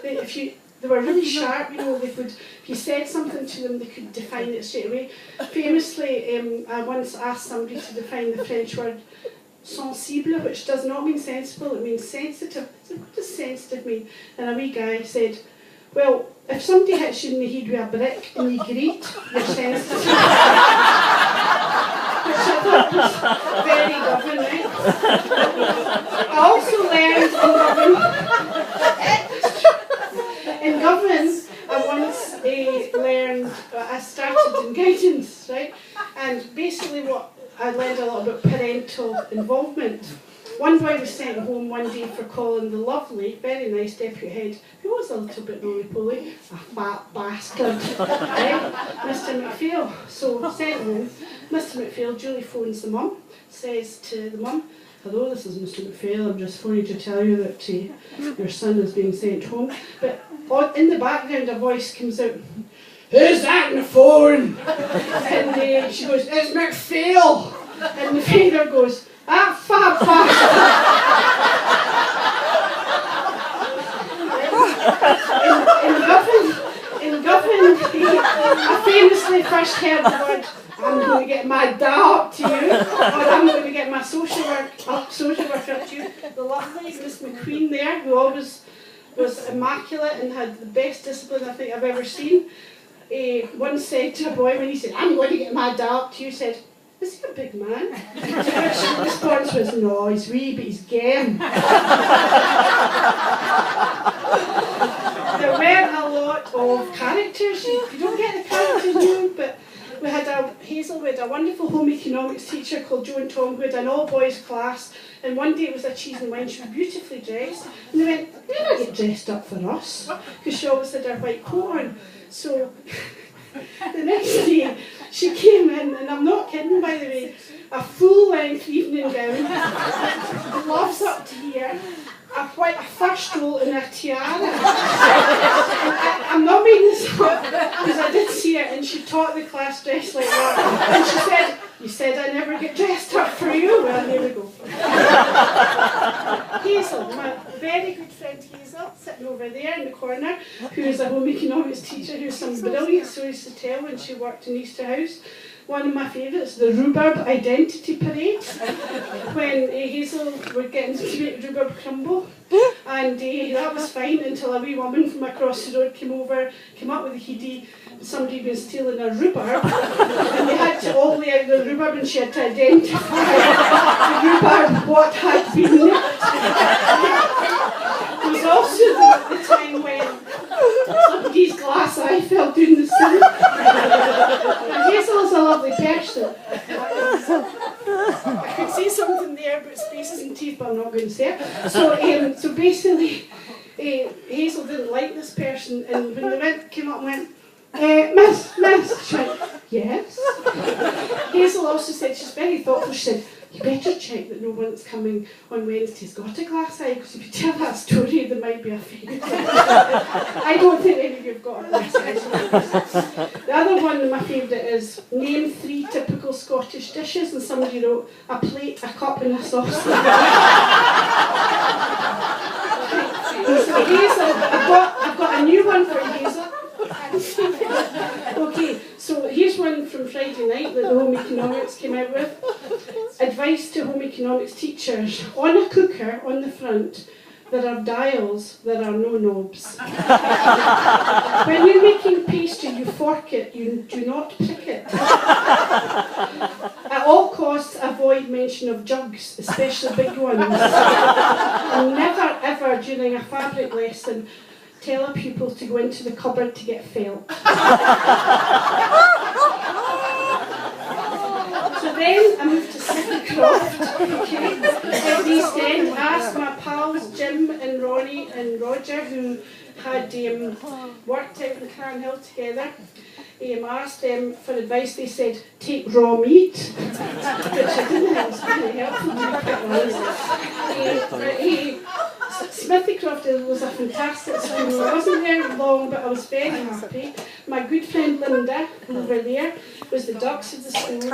they were really sharp, you know, if you said something to them, they could define it straight away. Famously, I once asked somebody to define the French word sensible, which does not mean sensible, it means sensitive. I said, what does sensitive mean? And a wee guy said, well, if somebody hits you in the head with a brick and you greet, you're sensitive. Which I thought was very Govan, right? I also learned in Govan, I once learned, I started in guidance, right? And basically what I learned a lot about parental involvement. One boy was sent home one day for calling the lovely, very nice deputy head, who was a little bit roly-poly, a fat bastard, right? Mr McPhail. So sent home. Mr McPhail, Julie phones the mum, says to the mum, hello, this is Mr McPhail, I'm just phoning to tell you that your son is being sent home. But in the background a voice comes out, who's that on the phone? And she goes, it's McPhail. And the father goes, ah, fab. In Govan, I famously first heard the word, I'm going to get my dad up to you, or I'm going to get my social worker up to you. The lovely Miss McQueen there, who always was immaculate and had the best discipline I think I've ever seen, once said to a boy when he said, I'm going to get my dad up to you, said, is he a big man? To which the response was, no, he's wee, but he's game. There weren't a lot of characters. You don't get the characters new, but we had a wonderful home economics teacher called Joan Tom, who had an all-boys class, and one day it was a cheese and wine, she was beautifully dressed, and they went, you never get dressed up for us, because she always had her white coat on. So the next day, she came in, and I'm not kidding by the way, a full-length evening gown, gloves up to here, a first roll and a tiara. I'm not making this up, because I did see it, and she taught the class dressed like that. And she said, you said I never get dressed up for you. Well, here we go. Hazel, my very good friend Hazel, sitting over there in the corner, who is a home economics teacher who has some brilliant stories to tell when she worked in Easter House. One of my favourites, the rhubarb identity parade, when Hazel were getting to make rhubarb crumble, and that was fine until a wee woman from across the road came up with a heady, somebody had been stealing a rhubarb, and they had to all lay out the rhubarb and she had to identify the rhubarb, what had been nicked. There was also the time when somebody's glass eye fell down the sink. And Hazel's a lovely person. I could say something there about spaces and teeth, but I'm not going to say it. So basically, Hazel didn't like this person, and when they came up and went, Miss, she went, yes. Hazel also said, she's very thoughtful, she said, you better check that no one that's coming on Wednesday's got a glass eye, because if you tell that story, there might be a fake. I don't think any of you have got a glass eye. The other one, my favourite, is name 3 typical Scottish dishes, and somebody wrote a plate, a cup and a saucer. So Hazel, I've got a new one for you, Hazel. Okay, so here's one from Friday night that the Home Economics came out with. Advice to Home Economics teachers. On a cooker, on the front, there are dials, there are no knobs. When you're making pastry, you fork it, you do not prick it. At all costs, avoid mention of jugs, especially big ones. And never ever during a fabric lesson tell a pupil to go into the cupboard to get felt. So then I moved to Smithycroft, okay, at East End. I asked my pals Jim and Ronnie and Roger, who had worked out in Cairn Hill together. I asked them for advice. They said, take raw meat, which I didn't think was really helpful, to be quite honest. Smithycroft was a fantastic school. I wasn't there long, but I was very happy. My good friend Linda, over there, was the dux of the school,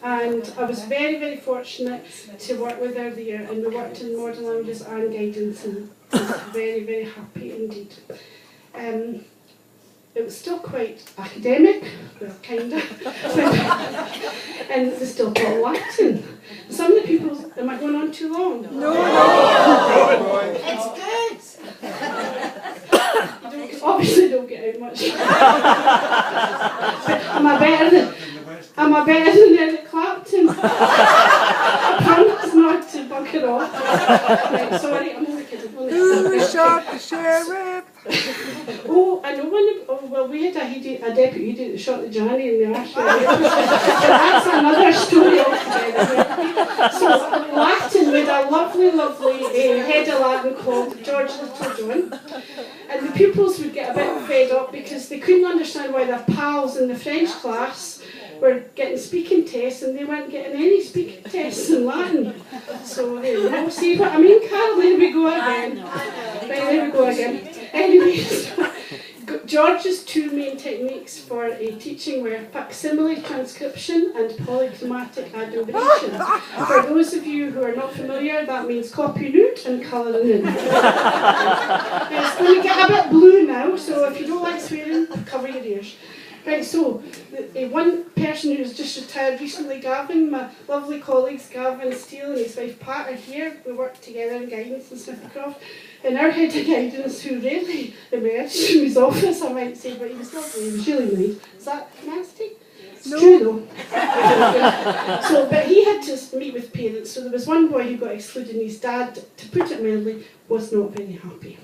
and I was very, very fortunate to work with her there, and we worked in modern languages and guidance, and Very, very happy indeed. It was still quite academic, well, kind of, and they still taught Latin. Some of the people, am I going on too long? No. It's good. Obviously don't get out much. Am I better than Eric Clapton? I promise not to bugger off. Right, sorry, I'm only kidding. Who shot the sheriff? Oh, I know well, we had a deputy that shot the Johnny in the arse. That's another story altogether. So, Latin, we had a lovely, head of Latin called George Littlejohn. And the pupils would get a bit fed up because they couldn't understand why their pals in the French class were getting speaking tests and they weren't getting any speaking tests in Latin. So there you go. See what I mean, Carol? There we go again. Right, there we go again. Anyway, George's two main techniques for teaching were facsimile transcription and polychromatic adumbration. For those of you who are not familiar, that means copying out and colouring in. It's going to get a bit blue now, so if you don't like swearing, cover your ears. Right, so one person who's just retired recently, Gavin, my lovely colleagues Gavin Steele and his wife Pat are here. We work together in guidance in Smithcroft. And our head of guidance, who rarely emerged from his office, I might say, but he was lovely, he was really nice. Is that nasty? It's true though. But he had to meet with parents, so there was one boy who got excluded and his dad, to put it mildly, was not very happy.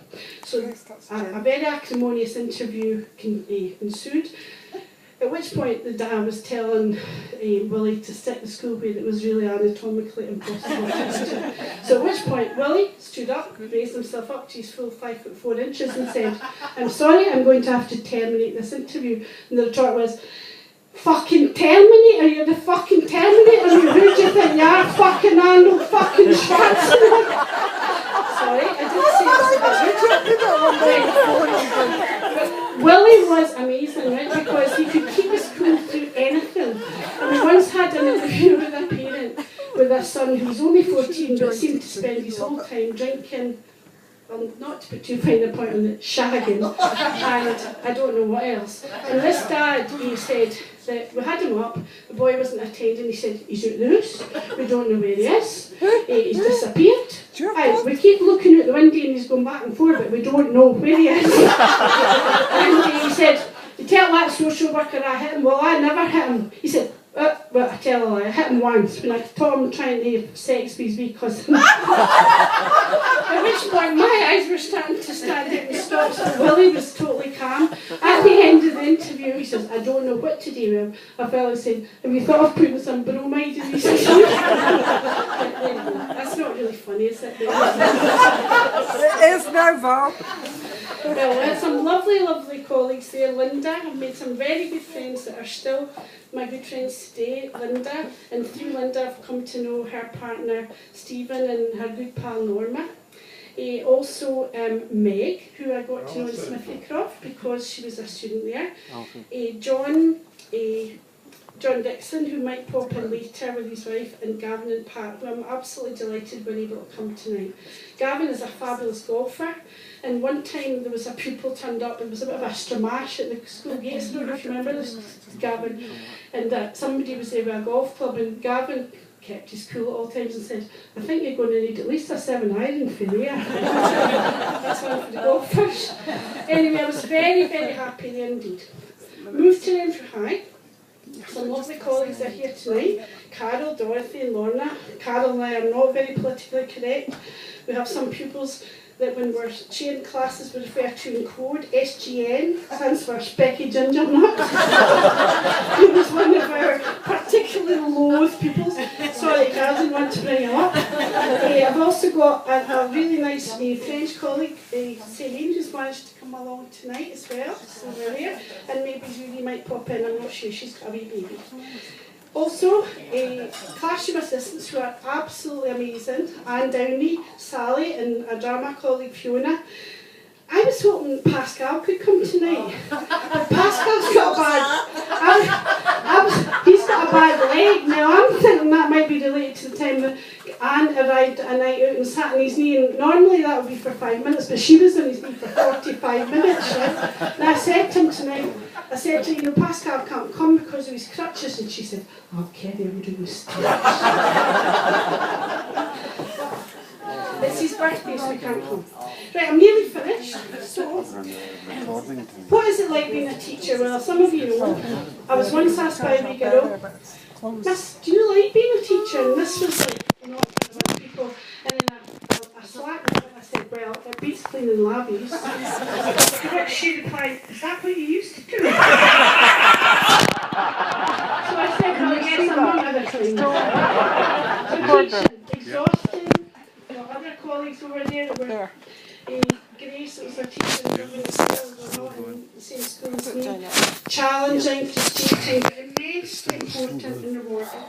So a very acrimonious interview ensued, at which point the dad was telling Willie to stick the school where it was really anatomically impossible to do. So at which point Willie stood up, raised himself up to his full 5'4" and said, "I'm sorry, I'm going to have to terminate this interview." And the retort was, "Fucking Terminator? You're the fucking Terminator? Who do you think you are? Fucking Arnold fucking Schwarzenegger?" Sorry, I didn't say this. Willie was amazing, right? Because he could keep his cool through anything. And we once had an interview with a parent with a son who was only 14 but seemed to spend his whole time drinking, well, not to put too fine a point on it, shagging, and I don't know what else. And this dad, he said that we had him up, the boy wasn't attending, he said, "He's out the house, we don't know where he is, he's disappeared. We keep looking out the window and he's going back and forth, but we don't know where he is." And he said, "You tell that social worker I hit him." "Well, I never hit him." He said, "Well, I tell a lie, I hit him once when I caught him trying to have sex with his wee cousin." At which point my eyes were starting to stand out and stop, so Willie was totally calm. At the end of the interview, he says, "I don't know what to do with him." A fellow said, "Have you thought of putting some bromide in his teeth?" That's not really funny, is it? It is now, Bob. Well, I had some lovely colleagues there. Linda, I've made some very good friends that are still my good friends today, Linda, and through Linda I've come to know her partner Stephen and her good pal Norma. Also Meg, who I got to know in Smithcroft because she was a student there. John Dixon, who might pop in later with his wife, and Gavin and Pat, who I'm absolutely delighted were able to come tonight. Gavin is a fabulous golfer, and one time there was a pupil turned up, and there was a bit of a stramash at the school gates. I don't know if you remember this, Gavin, and somebody was there with a golf club, and Gavin kept his cool at all times and said, "I think you're going to need at least a 7-iron for there." That's one for the golfers. Anyway, I was very happy there indeed. Moved to Renfrew High. Some lovely colleagues are here tonight. Carol, Dorothy and Lorna. Carol and I are not very politically correct. We have some pupils that when we're sharing classes we refer to in code. SGN stands for Specky Ginger Nut. He was one of our particularly loathed pupils. Sorry, Carol, didn't want to bring him up. I've also got a really nice French colleague, Céline, who's managed to come along tonight as well. So we're here. And maybe Julie might pop in, I'm not sure, she's got a wee baby. Also, classroom assistants who are absolutely amazing, Anne Downey, Sally and a drama colleague Fiona. I was hoping Pascal could come tonight, but Pascal's got a bad, he's got a bad leg. Now I'm thinking that might be related to the time that Anne arrived at a night out and sat on his knee, and normally that would be for 5 minutes, but she was on his knee for 45 minutes, right? And I said to him tonight, I said to her, you know, Pascal can't come because of his crutches, and she said, oh, Kerry will do his stretch. It's his birthday, so we can't come. Right, I'm nearly finished. So, what is it like being a teacher? Well, some of you know, I was once asked by a wee girl, Miss, do you like being a teacher? And this was like, you know, in front of other people. And then I slapped her and I said, well, it beats cleaning labbies. To which she replied, is that what you used to do? So I said, well, yes, among other things. So teaching, exhausting. Other colleagues over there that were Grace, that was our teacher in government skills, were not in the same school as me. Challenging, frustrating, but immensely important and rewarding.